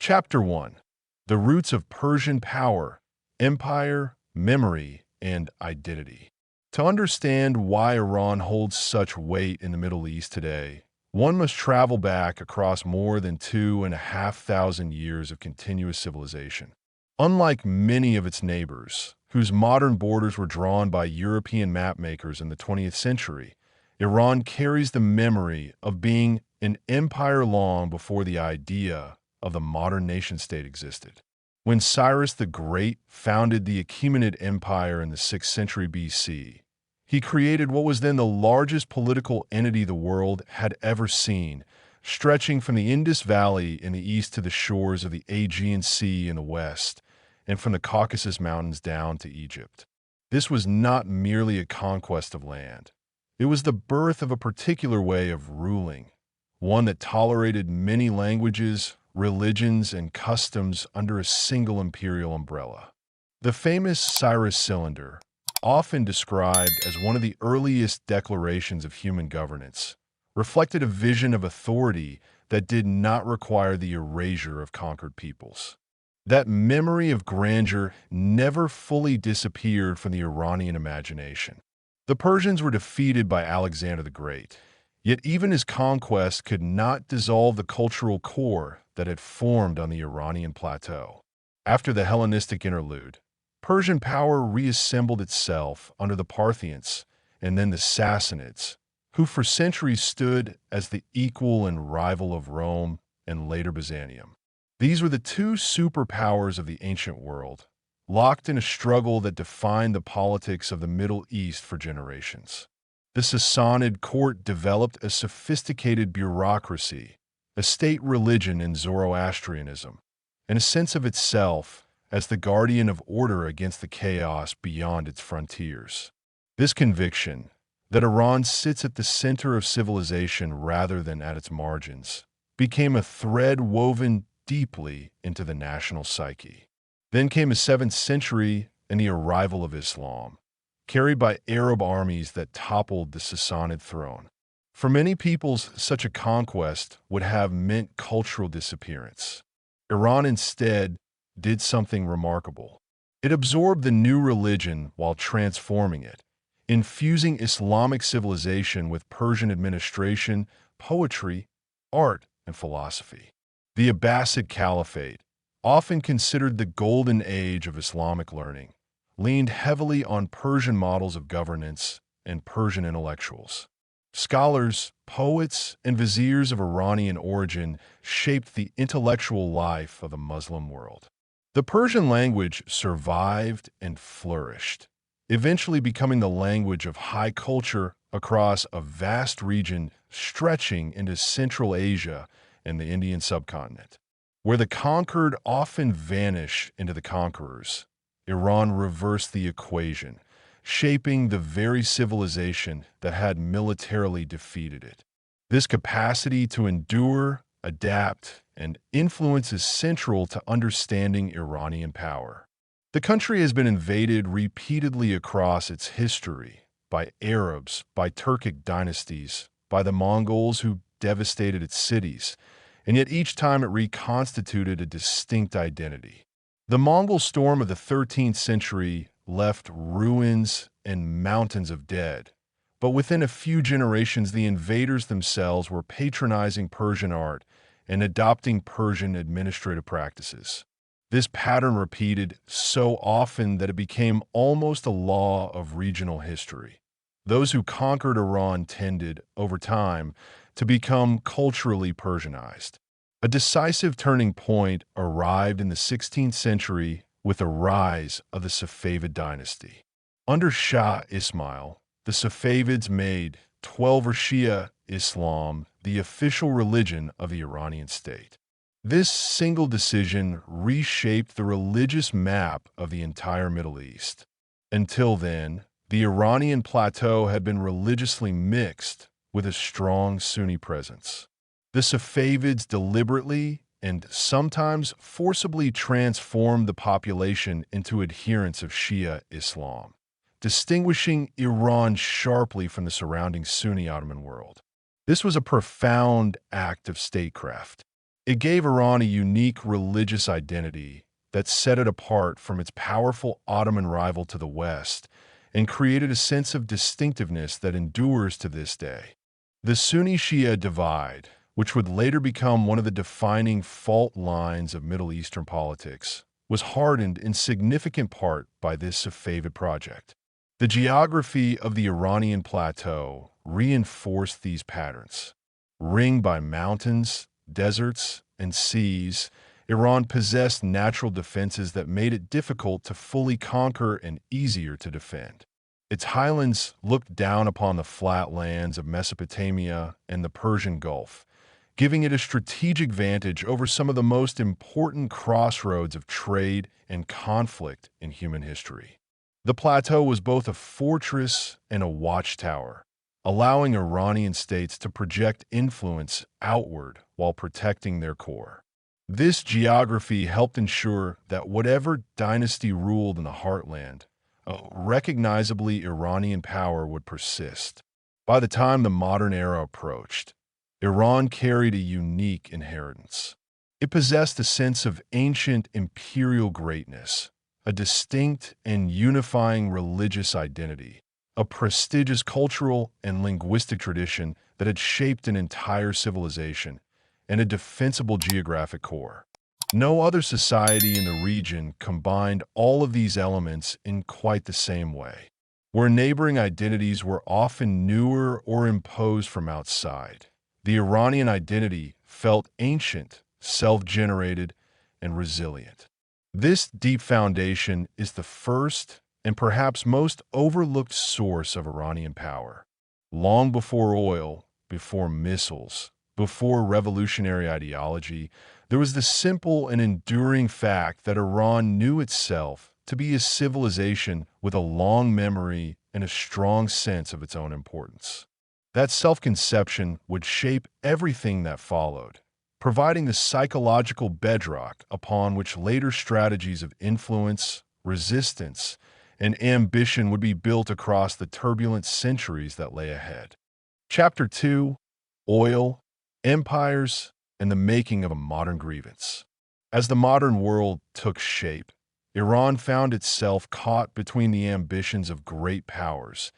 Chapter 1. The Roots of Persian Power, Empire, Memory, and Identity. To understand why Iran holds such weight in the Middle East today, one must travel back across more than 2,500 years of continuous civilization. Unlike many of its neighbors, whose modern borders were drawn by European mapmakers in the 20th century, Iran carries the memory of being an empire long before the idea of the modern nation-state existed. When Cyrus the Great founded the Achaemenid Empire in the 6th century BC, he created what was then the largest political entity the world had ever seen, stretching from the Indus Valley in the east to the shores of the Aegean Sea in the west, and from the Caucasus Mountains down to Egypt. This was not merely a conquest of land. It was the birth of a particular way of ruling, one that tolerated many languages, religions, and customs under a single imperial umbrella. The famous Cyrus Cylinder, often described as one of the earliest declarations of human governance, reflected a vision of authority that did not require the erasure of conquered peoples. That memory of grandeur never fully disappeared from the Iranian imagination. The Persians were defeated by Alexander the Great, yet even his conquest could not dissolve the cultural core that had formed on the Iranian plateau. After the Hellenistic interlude, Persian power reassembled itself under the Parthians and then the Sassanids, who for centuries stood as the equal and rival of Rome and later Byzantium. These were the two superpowers of the ancient world, locked in a struggle that defined the politics of the Middle East for generations. The Sassanid court developed a sophisticated bureaucracy, a state religion in Zoroastrianism, and a sense of itself as the guardian of order against the chaos beyond its frontiers. This conviction, that Iran sits at the center of civilization rather than at its margins, became a thread woven deeply into the national psyche. Then came the 7th century and the arrival of Islam, carried by Arab armies that toppled the Sassanid throne. For many peoples, such a conquest would have meant cultural disappearance. Iran instead did something remarkable. It absorbed the new religion while transforming it, infusing Islamic civilization with Persian administration, poetry, art, and philosophy. The Abbasid Caliphate, often considered the golden age of Islamic learning, leaned heavily on Persian models of governance and Persian intellectuals. Scholars, poets, and viziers of Iranian origin shaped the intellectual life of the Muslim world. The Persian language survived and flourished, eventually becoming the language of high culture across a vast region stretching into Central Asia and the Indian subcontinent. Where the conquered often vanish into the conquerors, Iran reversed the equation, shaping the very civilization that had militarily defeated it. This capacity to endure, adapt, and influence is central to understanding Iranian power. The country has been invaded repeatedly across its history by Arabs, by Turkic dynasties, by the Mongols who devastated its cities, and yet each time it reconstituted a distinct identity. The Mongol storm of the 13th century left ruins and mountains of dead, but within a few generations the invaders themselves were patronizing Persian art and adopting Persian administrative practices. This pattern repeated so often that it became almost a law of regional history. Those who conquered Iran tended, over time, to become culturally Persianized. A decisive turning point arrived in the 16th century with the rise of the Safavid dynasty. Under Shah Ismail, the Safavids made 12 Shia Islam the official religion of the Iranian state. This single decision reshaped the religious map of the entire Middle East. Until then, the Iranian plateau had been religiously mixed with a strong Sunni presence. The Safavids deliberately and sometimes forcibly transformed the population into adherents of Shia Islam, distinguishing Iran sharply from the surrounding Sunni Ottoman world. This was a profound act of statecraft. It gave Iran a unique religious identity that set it apart from its powerful Ottoman rival to the west and created a sense of distinctiveness that endures to this day. The Sunni-Shia divide, which would later become one of the defining fault lines of Middle Eastern politics, was hardened in significant part by this Safavid project. The geography of the Iranian plateau reinforced these patterns. Ringed by mountains, deserts, and seas, Iran possessed natural defenses that made it difficult to fully conquer and easier to defend. Its highlands looked down upon the flat lands of Mesopotamia and the Persian Gulf, giving it a strategic advantage over some of the most important crossroads of trade and conflict in human history. The plateau was both a fortress and a watchtower, allowing Iranian states to project influence outward while protecting their core. This geography helped ensure that whatever dynasty ruled in the heartland, a recognizably Iranian power would persist. By the time the modern era approached, Iran carried a unique inheritance. It possessed a sense of ancient imperial greatness, a distinct and unifying religious identity, a prestigious cultural and linguistic tradition that had shaped an entire civilization, and a defensible geographic core. No other society in the region combined all of these elements in quite the same way, where neighboring identities were often newer or imposed from outside. The Iranian identity felt ancient, self-generated, and resilient. This deep foundation is the first and perhaps most overlooked source of Iranian power. Long before oil, before missiles, before revolutionary ideology, there was the simple and enduring fact that Iran knew itself to be a civilization with a long memory and a strong sense of its own importance. That self-conception would shape everything that followed, providing the psychological bedrock upon which later strategies of influence, resistance, and ambition would be built across the turbulent centuries that lay ahead. Chapter 2: Oil, Empires, and the Making of a Modern Grievance. As the modern world took shape, Iran found itself caught between the ambitions of great powers,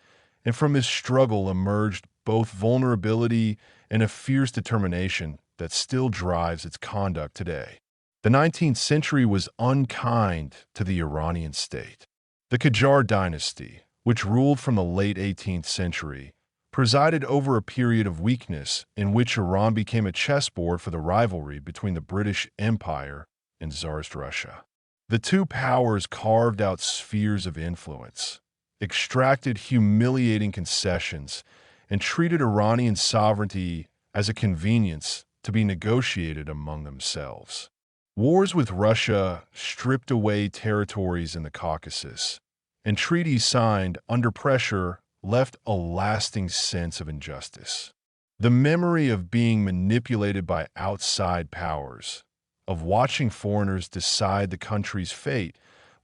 and from this struggle emerged both vulnerability and a fierce determination that still drives its conduct today. The 19th century was unkind to the Iranian state. The Qajar dynasty, which ruled from the late 18th century, presided over a period of weakness in which Iran became a chessboard for the rivalry between the British Empire and Tsarist Russia. The two powers carved out spheres of influence, extracted humiliating concessions, and treated Iranian sovereignty as a convenience to be negotiated among themselves. Wars with Russia stripped away territories in the Caucasus, and treaties signed under pressure left a lasting sense of injustice. The memory of being manipulated by outside powers, of watching foreigners decide the country's fate,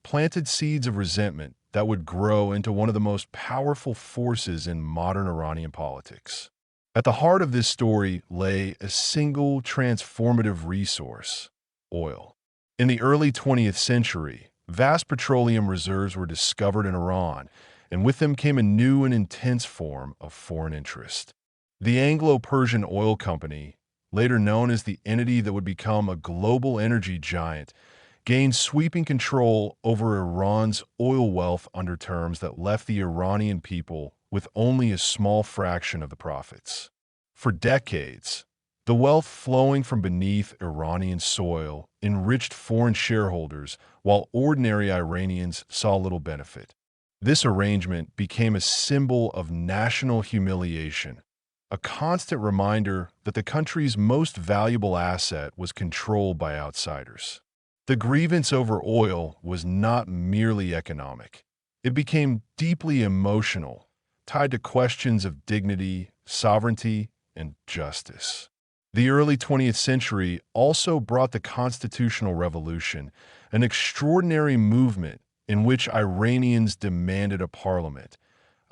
planted seeds of resentment that would grow into one of the most powerful forces in modern Iranian politics. At the heart of this story lay a single transformative resource: oil. In the early 20th century, vast petroleum reserves were discovered in Iran, and with them came a new and intense form of foreign interest. The Anglo-Persian Oil Company, later known as the entity that would become a global energy giant, gained sweeping control over Iran's oil wealth under terms that left the Iranian people with only a small fraction of the profits. For decades, the wealth flowing from beneath Iranian soil enriched foreign shareholders while ordinary Iranians saw little benefit. This arrangement became a symbol of national humiliation, a constant reminder that the country's most valuable asset was controlled by outsiders. The grievance over oil was not merely economic. It became deeply emotional, tied to questions of dignity, sovereignty, and justice. The early 20th century also brought the Constitutional Revolution, an extraordinary movement in which Iranians demanded a parliament,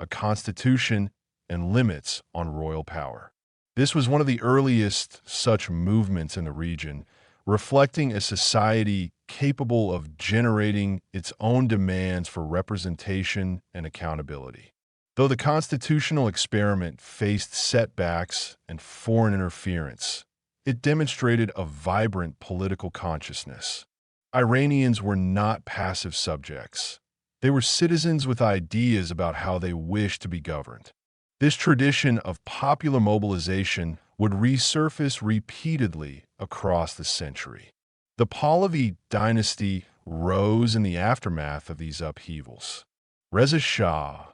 a constitution, and limits on royal power. This was one of the earliest such movements in the region, reflecting a society capable of generating its own demands for representation and accountability. Though the constitutional experiment faced setbacks and foreign interference, it demonstrated a vibrant political consciousness. Iranians were not passive subjects. They were citizens with ideas about how they wished to be governed. This tradition of popular mobilization would resurface repeatedly across the century. The Pahlavi dynasty rose in the aftermath of these upheavals. Reza Shah,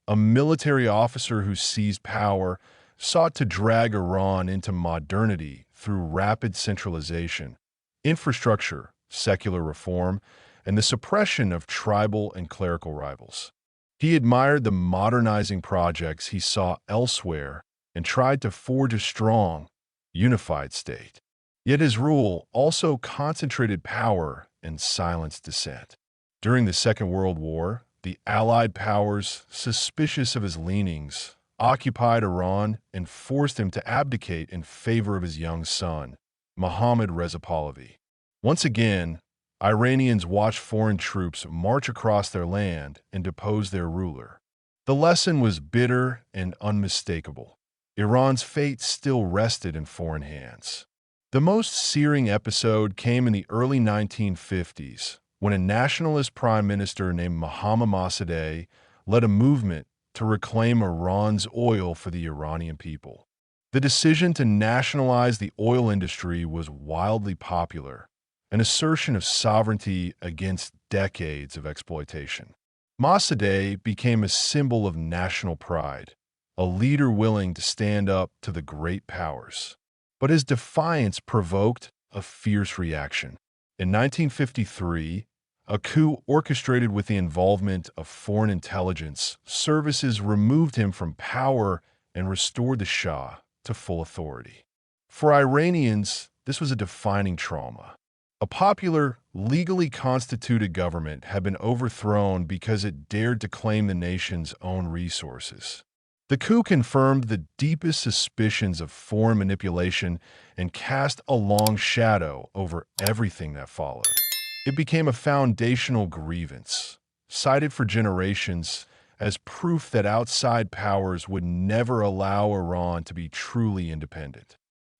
a military officer who seized power, sought to drag Iran into modernity through rapid centralization, infrastructure, secular reform, and the suppression of tribal and clerical rivals. He admired the modernizing projects he saw elsewhere and tried to forge a strong, unified state. Yet his rule also concentrated power and silenced dissent. During the Second World War, the Allied powers, suspicious of his leanings, occupied Iran and forced him to abdicate in favor of his young son, Mohammad Reza Pahlavi. Once again, Iranians watched foreign troops march across their land and depose their ruler. The lesson was bitter and unmistakable. Iran's fate still rested in foreign hands. The most searing episode came in the early 1950s, when a nationalist prime minister named Mohammad Mossadegh led a movement to reclaim Iran's oil for the Iranian people. The decision to nationalize the oil industry was wildly popular, an assertion of sovereignty against decades of exploitation. Mossadegh became a symbol of national pride, a leader willing to stand up to the great powers. But his defiance provoked a fierce reaction. In 1953, a coup orchestrated with the involvement of foreign intelligence services removed him from power and restored the Shah to full authority. For Iranians, this was a defining trauma. A popular, legally constituted government had been overthrown because it dared to claim the nation's own resources. The coup confirmed the deepest suspicions of foreign manipulation and cast a long shadow over everything that followed. It became a foundational grievance, cited for generations as proof that outside powers would never allow Iran to be truly independent.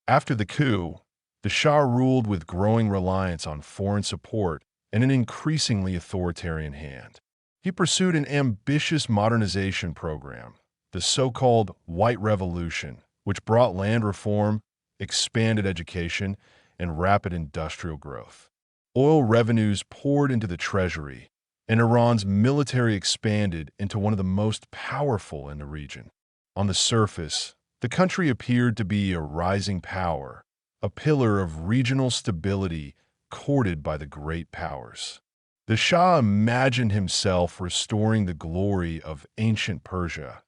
After the coup, the Shah ruled with growing reliance on foreign support and an increasingly authoritarian hand. He pursued an ambitious modernization program, the so-called White Revolution, which brought land reform, expanded education, and rapid industrial growth. Oil revenues poured into the treasury, and Iran's military expanded into one of the most powerful in the region. On the surface, the country appeared to be a rising power, a pillar of regional stability courted by the great powers. The Shah imagined himself restoring the glory of ancient Persia,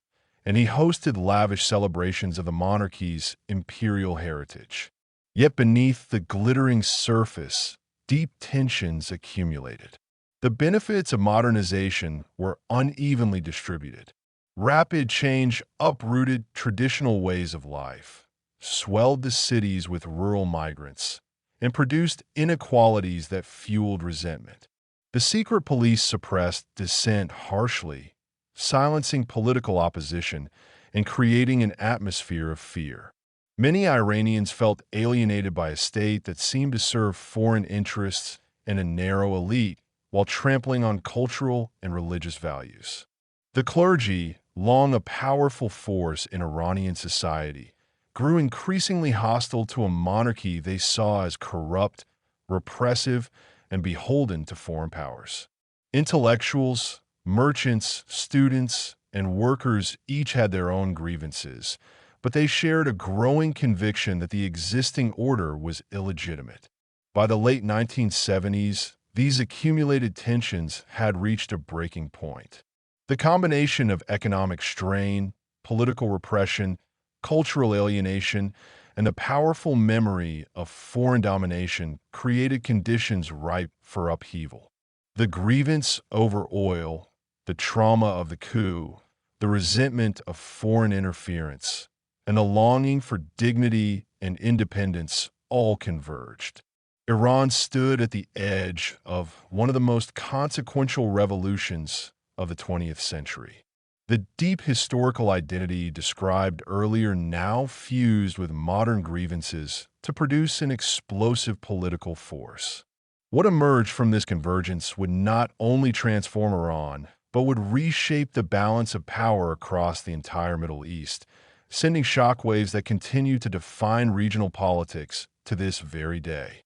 and he hosted lavish celebrations of the monarchy's imperial heritage. Yet beneath the glittering surface, deep tensions accumulated. The benefits of modernization were unevenly distributed. Rapid change uprooted traditional ways of life, swelled the cities with rural migrants, and produced inequalities that fueled resentment. The secret police suppressed dissent harshly, silencing political opposition and creating an atmosphere of fear. Many Iranians felt alienated by a state that seemed to serve foreign interests and a narrow elite while trampling on cultural and religious values. The clergy, long a powerful force in Iranian society, grew increasingly hostile to a monarchy they saw as corrupt, repressive, and beholden to foreign powers. Intellectuals, merchants, students, and workers each had their own grievances, but they shared a growing conviction that the existing order was illegitimate. By the late 1970s, these accumulated tensions had reached a breaking point. The combination of economic strain, political repression, cultural alienation, and the powerful memory of foreign domination created conditions ripe for upheaval. The grievance over oil, the trauma of the coup, the resentment of foreign interference, and the longing for dignity and independence all converged. Iran stood at the edge of one of the most consequential revolutions of the 20th century. The deep historical identity described earlier now fused with modern grievances to produce an explosive political force. What emerged from this convergence would not only transform Iran, but would reshape the balance of power across the entire Middle East, sending shockwaves that continue to define regional politics to this very day.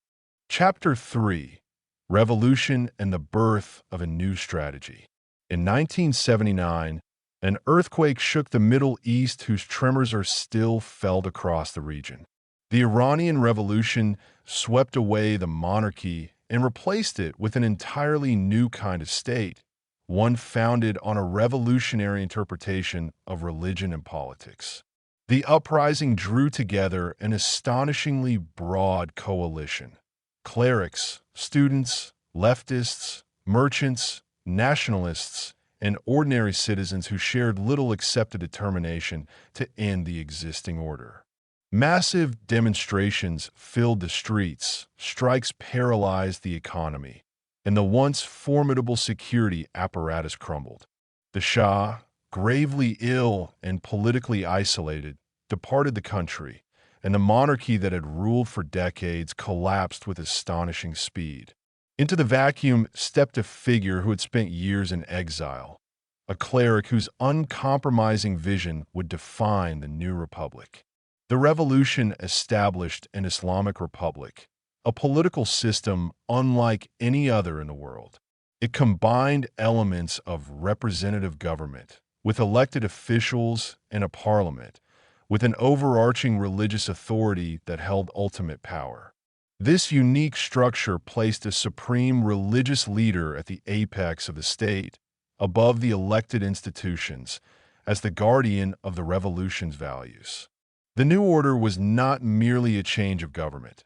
Chapter 3: Revolution and the Birth of a New Strategy. In 1979, an earthquake shook the Middle East whose tremors are still felt across the region. The Iranian Revolution swept away the monarchy and replaced it with an entirely new kind of state, one founded on a revolutionary interpretation of religion and politics. The uprising drew together an astonishingly broad coalition. Clerics, students, leftists, merchants, nationalists, and ordinary citizens who shared little except a determination to end the existing order. Massive demonstrations filled the streets, strikes paralyzed the economy, and the once formidable security apparatus crumbled. The Shah, gravely ill and politically isolated, departed the country, and the monarchy that had ruled for decades collapsed with astonishing speed. Into the vacuum stepped a figure who had spent years in exile, a cleric whose uncompromising vision would define the new republic. The revolution established an Islamic republic, a political system unlike any other in the world. It combined elements of representative government with elected officials and a parliament, with an overarching religious authority that held ultimate power. This unique structure placed a supreme religious leader at the apex of the state, above the elected institutions, as the guardian of the revolution's values. The new order was not merely a change of government.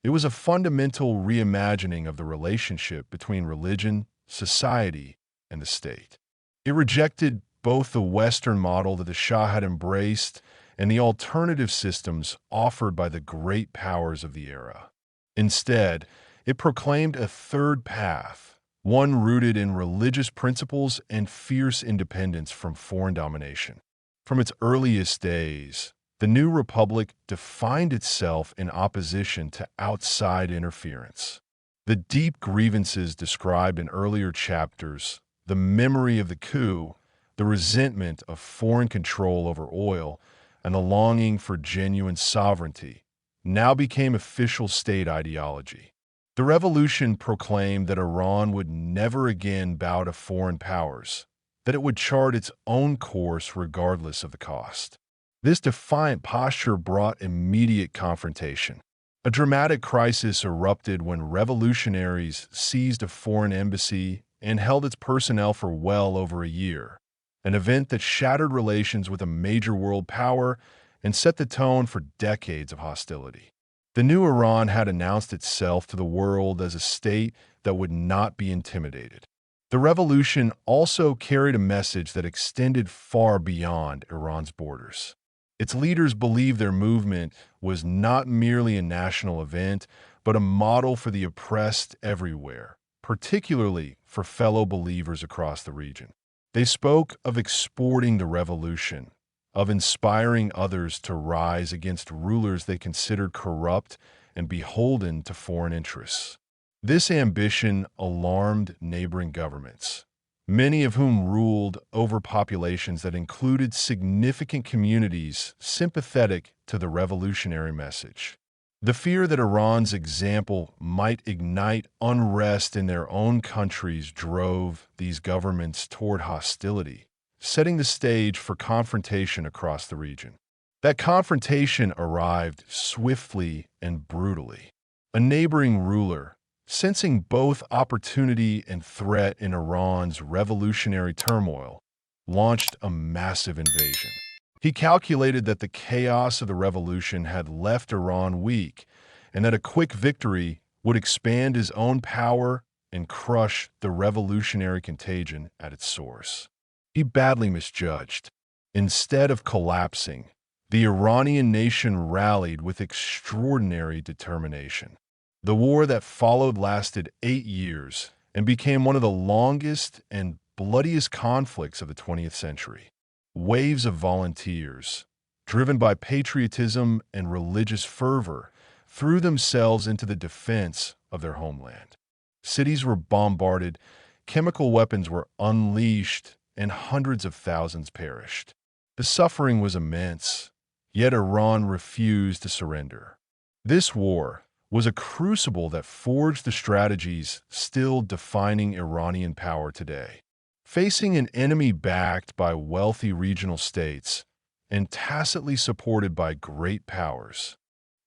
It was a fundamental reimagining of the relationship between religion, society, and the state. It rejected both the Western model that the Shah had embraced and the alternative systems offered by the great powers of the era. Instead, it proclaimed a third path, one rooted in religious principles and fierce independence from foreign domination. From its earliest days, the new republic defined itself in opposition to outside interference. The deep grievances described in earlier chapters, the memory of the coup, the resentment of foreign control over oil, and the longing for genuine sovereignty, now became official state ideology. The revolution proclaimed that Iran would never again bow to foreign powers, that it would chart its own course regardless of the cost. This defiant posture brought immediate confrontation. A dramatic crisis erupted when revolutionaries seized a foreign embassy and held its personnel for well over a year, an event that shattered relations with a major world power and set the tone for decades of hostility. The new Iran had announced itself to the world as a state that would not be intimidated. The revolution also carried a message that extended far beyond Iran's borders. Its leaders believed their movement was not merely a national event, but a model for the oppressed everywhere, particularly for fellow believers across the region. They spoke of exporting the revolution, of inspiring others to rise against rulers they considered corrupt and beholden to foreign interests. This ambition alarmed neighboring governments, many of whom ruled over populations that included significant communities sympathetic to the revolutionary message. The fear that Iran's example might ignite unrest in their own countries drove these governments toward hostility, setting the stage for confrontation across the region. That confrontation arrived swiftly and brutally. A neighboring ruler, sensing both opportunity and threat in Iran's revolutionary turmoil, launched a massive invasion. He calculated that the chaos of the revolution had left Iran weak, and that a quick victory would expand his own power and crush the revolutionary contagion at its source. He badly misjudged. Instead of collapsing, the Iranian nation rallied with extraordinary determination. The war that followed lasted 8 years and became one of the longest and bloodiest conflicts of the 20th century. Waves of volunteers, driven by patriotism and religious fervor, threw themselves into the defense of their homeland. Cities were bombarded, chemical weapons were unleashed, and hundreds of thousands perished. The suffering was immense, yet Iran refused to surrender. This war was a crucible that forged the strategies still defining Iranian power today. Facing an enemy backed by wealthy regional states and tacitly supported by great powers,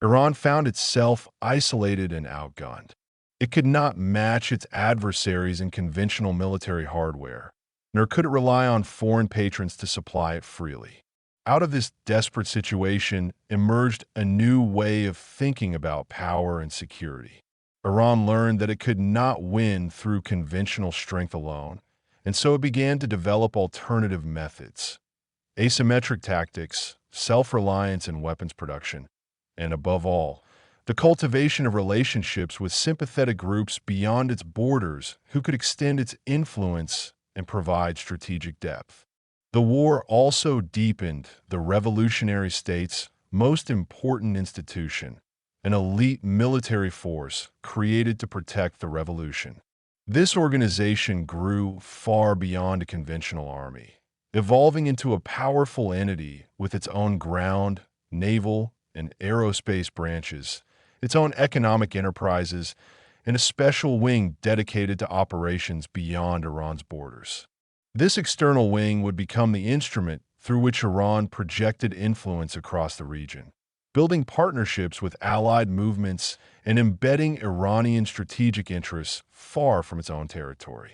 Iran found itself isolated and outgunned. It could not match its adversaries in conventional military hardware, nor could it rely on foreign patrons to supply it freely. Out of this desperate situation emerged a new way of thinking about power and security. Iran learned that it could not win through conventional strength alone, and so it began to develop alternative methods. Asymmetric tactics, self-reliance in weapons production, and above all, the cultivation of relationships with sympathetic groups beyond its borders who could extend its influence and provide strategic depth. The war also deepened the revolutionary state's most important institution, an elite military force created to protect the revolution. This organization grew far beyond a conventional army, evolving into a powerful entity with its own ground, naval, and aerospace branches, its own economic enterprises, and a special wing dedicated to operations beyond Iran's borders. This external wing would become the instrument through which Iran projected influence across the region, building partnerships with allied movements and embedding Iranian strategic interests far from its own territory.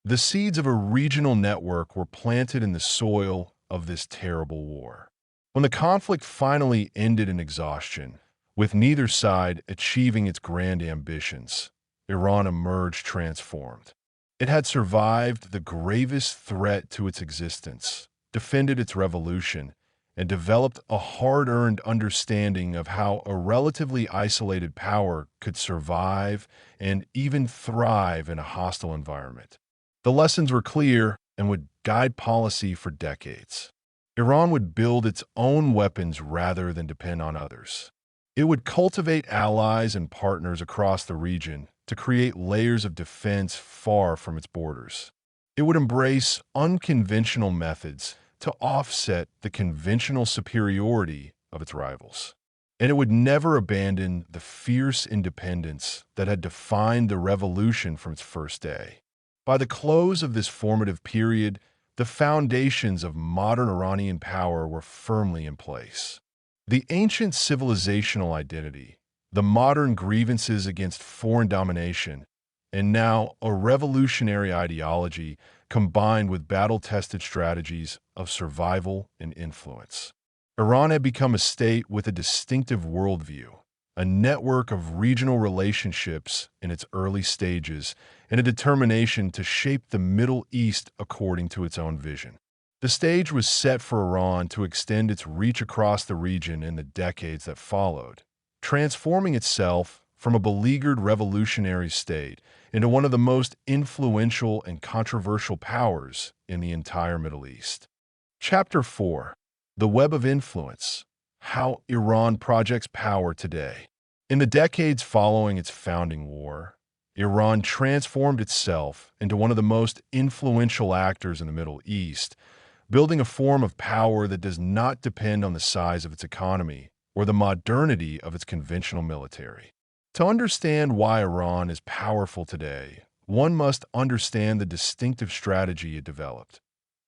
The seeds of a regional network were planted in the soil of this terrible war. When the conflict finally ended in exhaustion, with neither side achieving its grand ambitions, Iran emerged transformed. It had survived the gravest threat to its existence, defended its revolution, and developed a hard-earned understanding of how a relatively isolated power could survive and even thrive in a hostile environment. The lessons were clear and would guide policy for decades. Iran would build its own weapons rather than depend on others. It would cultivate allies and partners across the region to create layers of defense far from its borders. It would embrace unconventional methods to offset the conventional superiority of its rivals. And it would never abandon the fierce independence that had defined the revolution from its first day. By the close of this formative period, the foundations of modern Iranian power were firmly in place. The ancient civilizational identity, the modern grievances against foreign domination, and now a revolutionary ideology combined with battle-tested strategies of survival and influence. Iran had become a state with a distinctive worldview, a network of regional relationships in its early stages, and a determination to shape the Middle East according to its own vision. The stage was set for Iran to extend its reach across the region in the decades that followed, transforming itself from a beleaguered revolutionary state into one of the most influential and controversial powers in the entire Middle East. Chapter 4: The Web of Influence: How Iran Projects Power Today. In the decades following its founding war, Iran transformed itself into one of the most influential actors in the Middle East, building a form of power that does not depend on the size of its economy or the modernity of its conventional military. To understand why Iran is powerful today, one must understand the distinctive strategy it developed.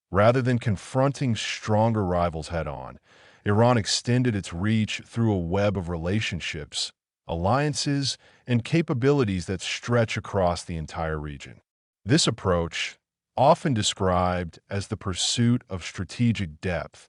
Rather than confronting stronger rivals head-on, Iran extended its reach through a web of relationships, alliances, and capabilities that stretch across the entire region. This approach, often described as the pursuit of strategic depth,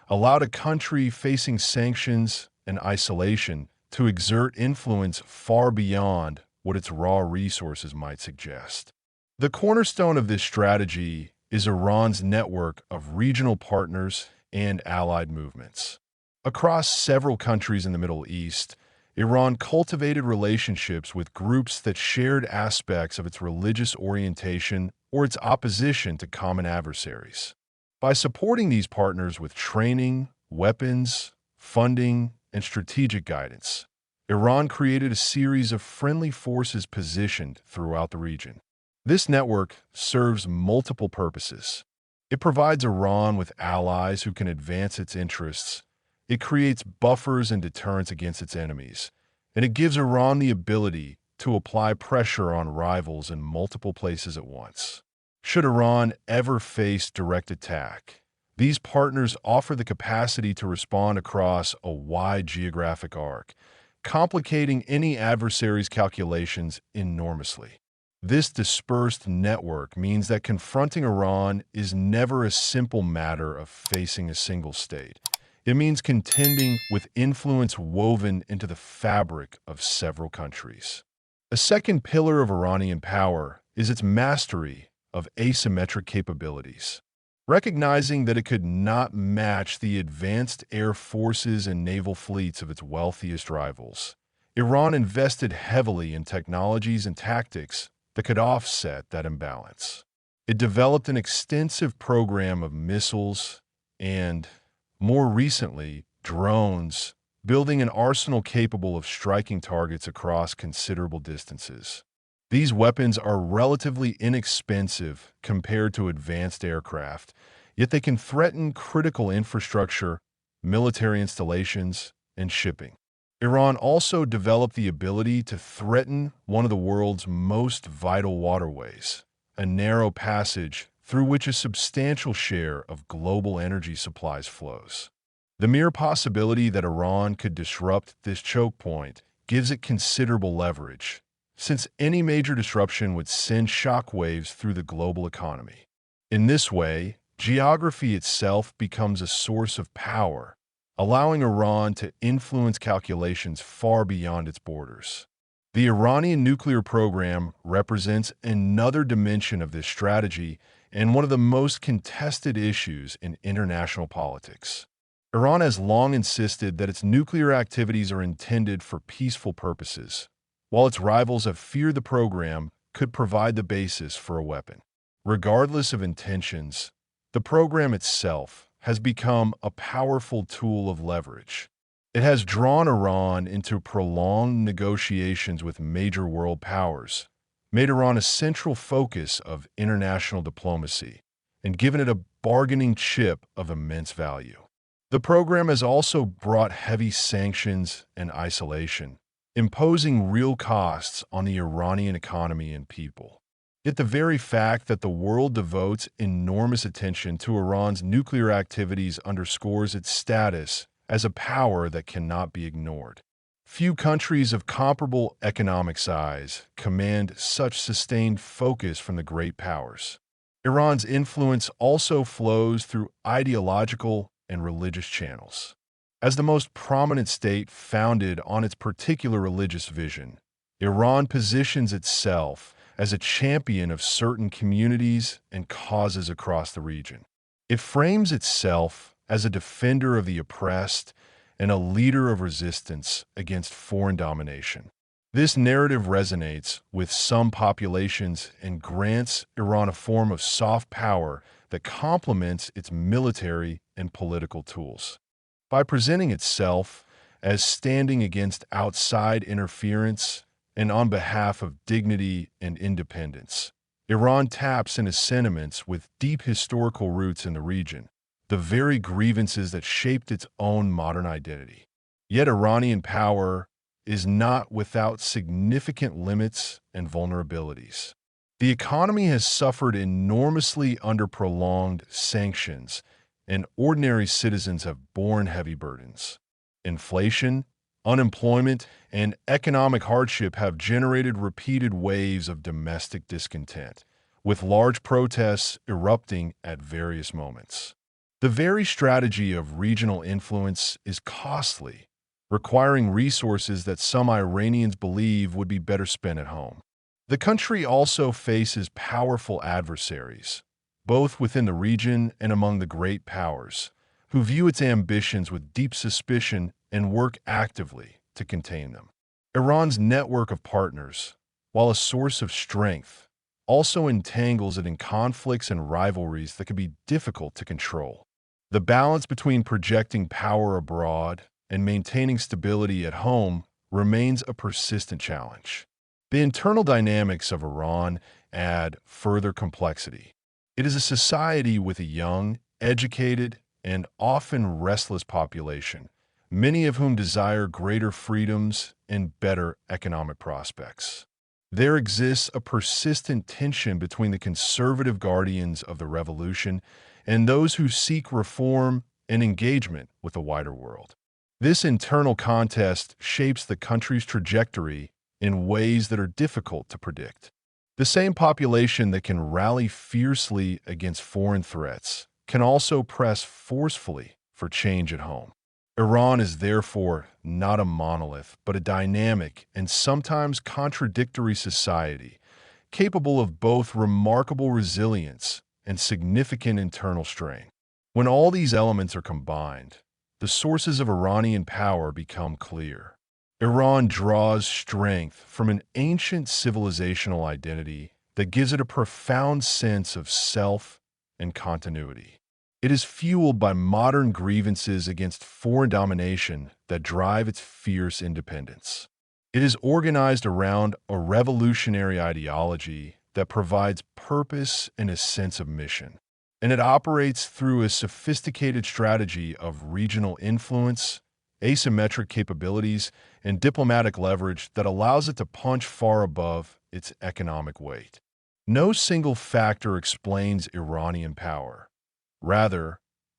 allowed a country facing sanctions and isolation to exert influence far beyond what its raw resources might suggest. The cornerstone of this strategy is Iran's network of regional partners and allied movements. Across several countries in the Middle East, Iran cultivated relationships with groups that shared aspects of its religious orientation or its opposition to common adversaries. By supporting these partners with training, weapons, funding, and strategic guidance, Iran created a series of friendly forces positioned throughout the region. This network serves multiple purposes. It provides Iran with allies who can advance its interests. It creates buffers and deterrence against its enemies, and it gives Iran the ability to apply pressure on rivals in multiple places at once. Should Iran ever face direct attack, these partners offer the capacity to respond across a wide geographic arc, complicating any adversary's calculations enormously. This dispersed network means that confronting Iran is never a simple matter of facing a single state. It means contending with influence woven into the fabric of several countries. A second pillar of Iranian power is its mastery of asymmetric capabilities. Recognizing that it could not match the advanced air forces and naval fleets of its wealthiest rivals, Iran invested heavily in technologies and tactics that could offset that imbalance. It developed an extensive program of missiles and, more recently, drones, building an arsenal capable of striking targets across considerable distances. These weapons are relatively inexpensive compared to advanced aircraft, yet they can threaten critical infrastructure, military installations, and shipping. Iran also developed the ability to threaten one of the world's most vital waterways, a narrow passage through which a substantial share of global energy supplies flows. The mere possibility that Iran could disrupt this choke point gives it considerable leverage, since any major disruption would send shockwaves through the global economy. In this way, geography itself becomes a source of power, allowing Iran to influence calculations far beyond its borders. The Iranian nuclear program represents another dimension of this strategy and one of the most contested issues in international politics. Iran has long insisted that its nuclear activities are intended for peaceful purposes, while its rivals have feared the program could provide the basis for a weapon. Regardless of intentions, the program itself has become a powerful tool of leverage. It has drawn Iran into prolonged negotiations with major world powers, made Iran a central focus of international diplomacy, and given it a bargaining chip of immense value. The program has also brought heavy sanctions and isolation, imposing real costs on the Iranian economy and people. Yet the very fact that the world devotes enormous attention to Iran's nuclear activities underscores its status as a power that cannot be ignored. Few countries of comparable economic size command such sustained focus from the great powers. Iran's influence also flows through ideological and religious channels. As the most prominent state founded on its particular religious vision, Iran positions itself as a champion of certain communities and causes across the region. It frames itself as a defender of the oppressed and a leader of resistance against foreign domination. This narrative resonates with some populations and grants Iran a form of soft power that complements its military and political tools. By presenting itself as standing against outside interference and on behalf of dignity and independence, Iran taps into sentiments with deep historical roots in the region, the very grievances that shaped its own modern identity. Yet Iranian power is not without significant limits and vulnerabilities. The economy has suffered enormously under prolonged sanctions, and ordinary citizens have borne heavy burdens. Inflation, unemployment, and economic hardship have generated repeated waves of domestic discontent, with large protests erupting at various moments. The very strategy of regional influence is costly, requiring resources that some Iranians believe would be better spent at home. The country also faces powerful adversaries, both within the region and among the great powers, who view its ambitions with deep suspicion and work actively to contain them. Iran's network of partners, while a source of strength, also entangles it in conflicts and rivalries that can be difficult to control. The balance between projecting power abroad and maintaining stability at home remains a persistent challenge. The internal dynamics of Iran add further complexity. It is a society with a young, educated, and often restless population, many of whom desire greater freedoms and better economic prospects. There exists a persistent tension between the conservative guardians of the revolution and those who seek reform and engagement with the wider world. This internal contest shapes the country's trajectory in ways that are difficult to predict. The same population that can rally fiercely against foreign threats can also press forcefully for change at home. Iran is therefore not a monolith, but a dynamic and sometimes contradictory society, capable of both remarkable resilience and significant internal strain. When all these elements are combined, the sources of Iranian power become clear. Iran draws strength from an ancient civilizational identity that gives it a profound sense of self and continuity. It is fueled by modern grievances against foreign domination that drive its fierce independence. It is organized around a revolutionary ideology that provides purpose and a sense of mission. And it operates through a sophisticated strategy of regional influence, asymmetric capabilities, and diplomatic leverage that allows it to punch far above its economic weight. No single factor explains Iranian power. Rather,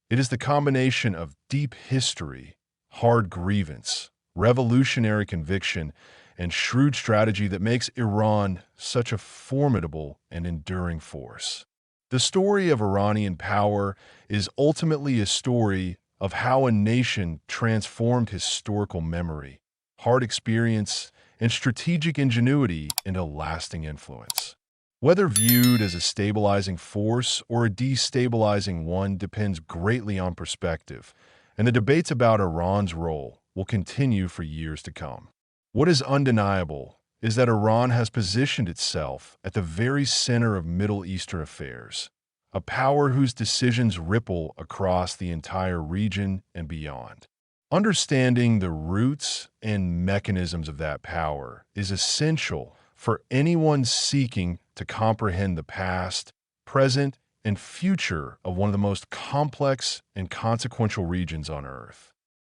it is the combination of deep history, hard grievance, revolutionary conviction, and shrewd strategy that makes Iran such a formidable and enduring force. The story of Iranian power is ultimately a story of how a nation transformed historical memory, hard experience, and strategic ingenuity into lasting influence. Whether viewed as a stabilizing force or a destabilizing one depends greatly on perspective, and the debates about Iran's role will continue for years to come. What is undeniable is that Iran has positioned itself at the very center of Middle Eastern affairs, a power whose decisions ripple across the entire region and beyond. Understanding the roots and mechanisms of that power is essential for anyone seeking to comprehend the past, present, and future of one of the most complex and consequential regions on Earth.